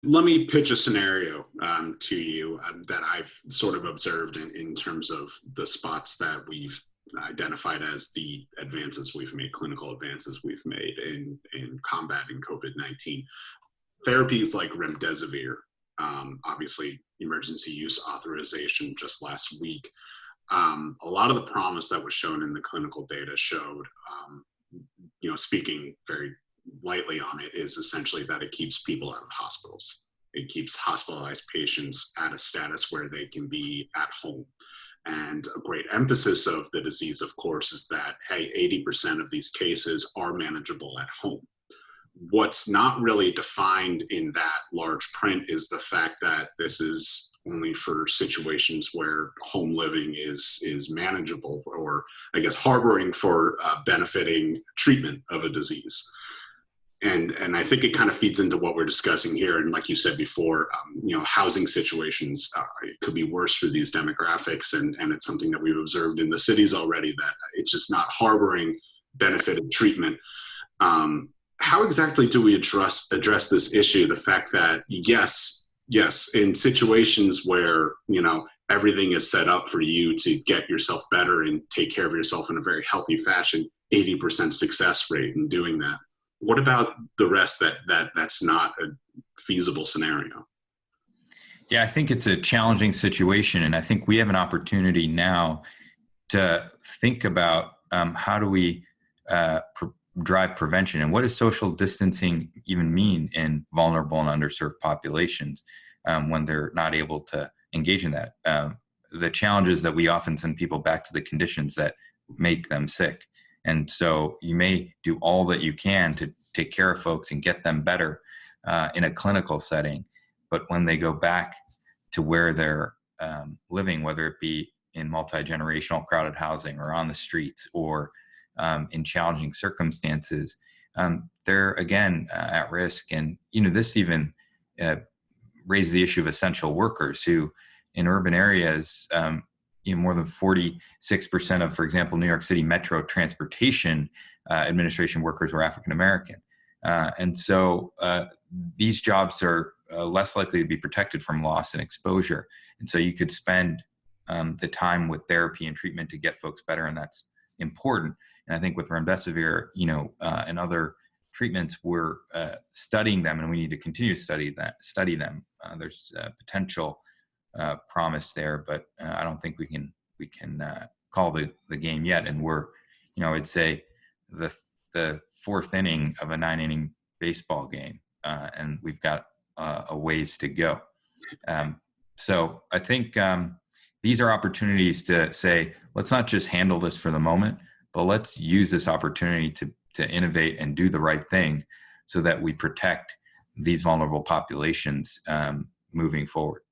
Let me pitch a scenario to you that I've sort of observed in terms of the spots that we've identified as the advances we've made, clinical advances we've made in combating COVID-19. Therapies like remdesivir, obviously emergency use authorization just last week. A lot of the promise that was shown in the clinical data showed, speaking very lightly on it, is essentially that it keeps people out of hospitals. It keeps hospitalized patients at a status where they can be at home. And a great emphasis of the disease, of course, is that, hey, 80% of these cases are manageable at home. What's not really defined in that large print is the fact that this is only for situations where home living is manageable, or I guess harboring for benefiting treatment of a disease. And I think it kind of feeds into what we're discussing here. And like you said before, housing situations, it could be worse for these demographics. And it's something that we've observed in the cities already, that it's just not harboring benefited treatment. How exactly do we address this issue? The fact that, yes, in situations where, everything is set up for you to get yourself better and take care of yourself in a very healthy fashion, 80% success rate in doing that. What about the rest that's not a feasible scenario? Yeah, I think it's a challenging situation. And I think we have an opportunity now to think about how do we drive prevention, and what does social distancing even mean in vulnerable and underserved populations when they're not able to engage in that. The challenge is that we often send people back to the conditions that make them sick. And so you may do all that you can to take care of folks and get them better in a clinical setting. But when they go back to where they're living, whether it be in multi-generational crowded housing or on the streets or in challenging circumstances, they're again at risk. And, this even raises the issue of essential workers who in urban areas, more than 46% of, for example, New York City Metro Transportation Administration workers were African American. And so these jobs are less likely to be protected from loss and exposure. And so you could spend the time with therapy and treatment to get folks better, and that's important. And I think with remdesivir, and other treatments, we're studying them, and we need to continue to study them. There's potential promise there, but I don't think we can call the game yet. And we're, I'd say the fourth inning of a 9-inning baseball game, and we've got a ways to go. So I think these are opportunities to say, let's not just handle this for the moment, but let's use this opportunity to innovate and do the right thing so that we protect these vulnerable populations moving forward.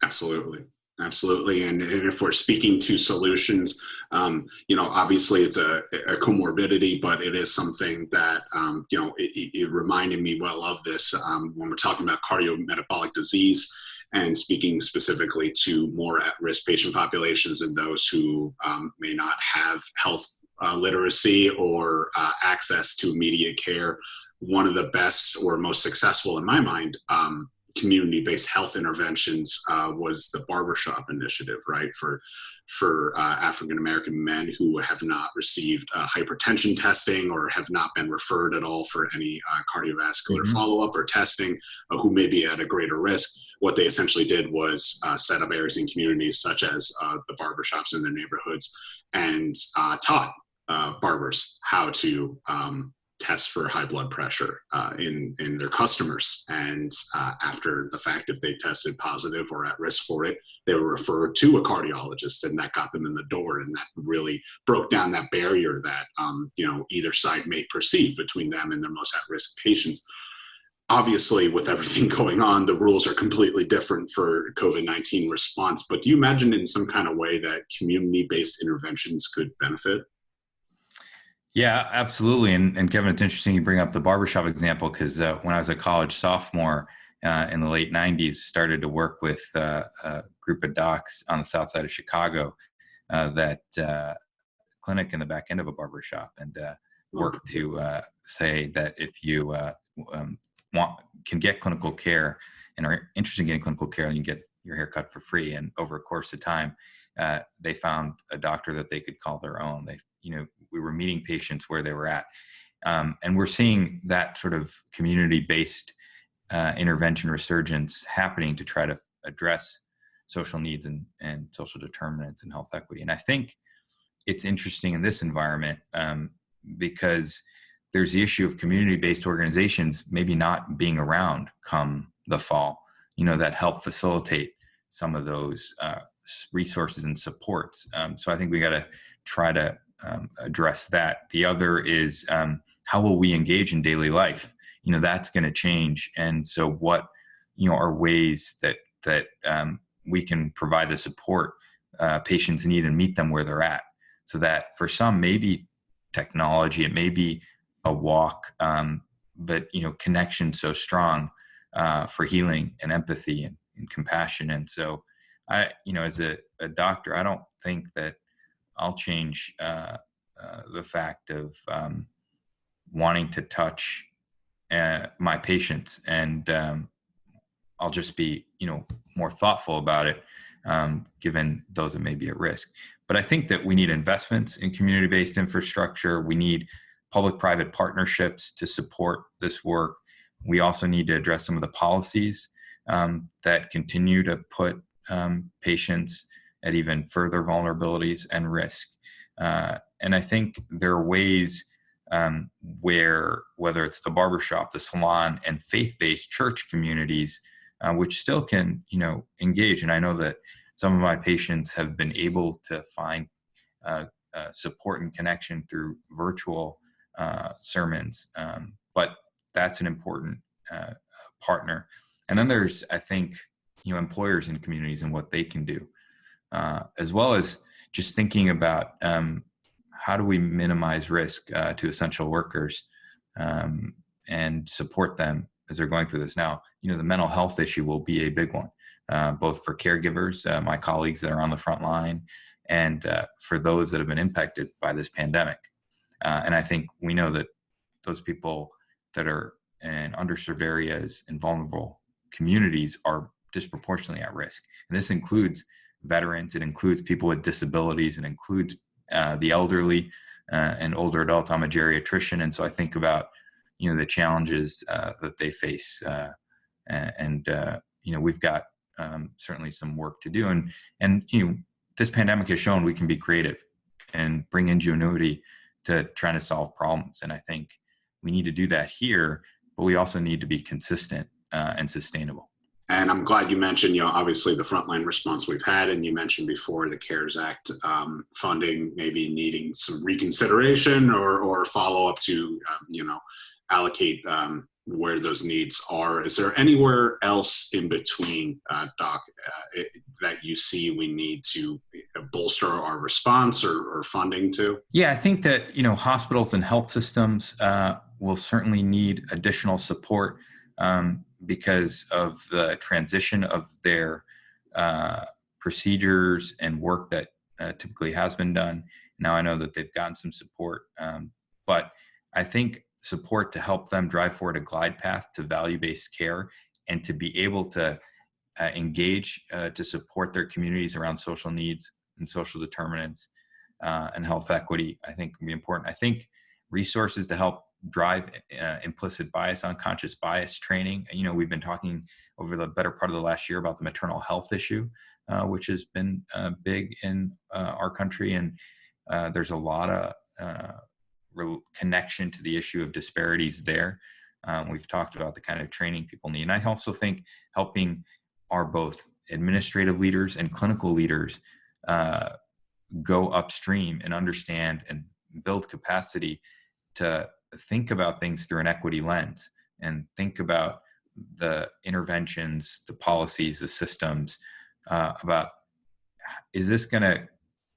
Absolutely. And if we're speaking to solutions, obviously it's a comorbidity, but it is something that, it reminded me well of this when we're talking about cardiometabolic disease, and speaking specifically to more at-risk patient populations and those who may not have health literacy or access to immediate care. One of the best or most successful, in my mind, community-based health interventions was the barbershop initiative, right? For African-American men who have not received hypertension testing or have not been referred at all for any cardiovascular follow-up or testing, who may be at a greater risk. What they essentially did was set up areas in communities such as the barbershops in their neighborhoods, and taught barbers how to test for high blood pressure in their customers. And after the fact, if they tested positive or at risk for it, they were referred to a cardiologist, and that got them in the door. And that really broke down that barrier that, either side may perceive between them and their most at-risk patients. Obviously, with everything going on, the rules are completely different for COVID-19 response, but do you imagine in some kind of way that community-based interventions could benefit? Yeah, absolutely. And Kevin, it's interesting you bring up the barbershop example, because when I was a college sophomore in the late 90s, started to work with a group of docs on the south side of Chicago that clinic in the back end of a barbershop, and worked to say that if you can get clinical care and are interested in getting clinical care, and you get your hair cut for free. And over a course of time, they found a doctor that they could call their own. We were meeting patients where they were at. And we're seeing that sort of community-based intervention resurgence happening to try to address social needs and social determinants and health equity. And I think it's interesting in this environment because there's the issue of community-based organizations maybe not being around come the fall, that help facilitate some of those resources and supports. So I think we got to try to address that. The other is how will we engage in daily life? That's going to change. And so what, are ways that we can provide the support patients need and meet them where they're at. So that for some, maybe technology, it may be a walk, but connection so strong for healing and empathy and compassion. And so I, as a doctor, I don't think that I'll change the fact of wanting to touch my patients, and I'll just be, more thoughtful about it, given those that may be at risk. But I think that we need investments in community-based infrastructure. We need public-private partnerships to support this work. We also need to address some of the policies that continue to put patients at even further vulnerabilities and risk. And I think there are ways where, whether it's the barbershop, the salon, and faith-based church communities, which still can, engage. And I know that some of my patients have been able to find support and connection through virtual sermons, but that's an important partner. And then there's, I think, employers and communities and what they can do, as well as just thinking about how do we minimize risk to essential workers and support them as they're going through this. Now, the mental health issue will be a big one, both for caregivers, my colleagues that are on the front line, and for those that have been impacted by this pandemic. And I think we know that those people that are in underserved areas and vulnerable communities are disproportionately at risk. And this includes veterans, it includes people with disabilities, it includes the elderly and older adults. I'm a geriatrician, and so I think about the challenges that they face, and we've got certainly some work to do. And this pandemic has shown we can be creative and bring ingenuity to trying to solve problems. And I think we need to do that here, but we also need to be consistent and sustainable. And I'm glad you mentioned, obviously the frontline response we've had, and you mentioned before the CARES Act funding maybe needing some reconsideration or follow up to, allocate where those needs are. Is there anywhere else in between, Doc, that you see we need to bolster our response or funding to? Yeah, I think that, hospitals and health systems will certainly need additional support because of the transition of their procedures and work that typically has been done. Now I know that they've gotten some support, but I think support to help them drive forward a glide path to value-based care and to be able to engage to support their communities around social needs and social determinants and health equity, I think can be important. I think resources to help drive implicit bias, unconscious bias training. We've been talking over the better part of the last year about the maternal health issue, which has been big in our country. And there's a lot of connection to the issue of disparities there. We've talked about the kind of training people need. And I also think helping our both administrative leaders and clinical leaders go upstream and understand and build capacity to think about things through an equity lens and think about the interventions, the policies, the systems, about, is this going to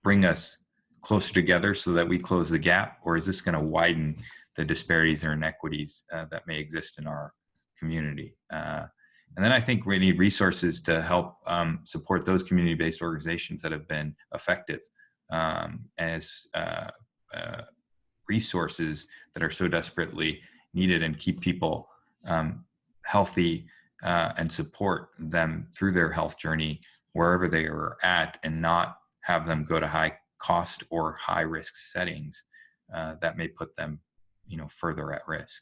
bring us closer together so that we close the gap, or is this going to widen the disparities or inequities that may exist in our community? And then I think we need resources to help support those community-based organizations that have been effective as resources that are so desperately needed and keep people healthy and support them through their health journey wherever they are at, and not have them go to high cost or high risk settings that may put them, further at risk.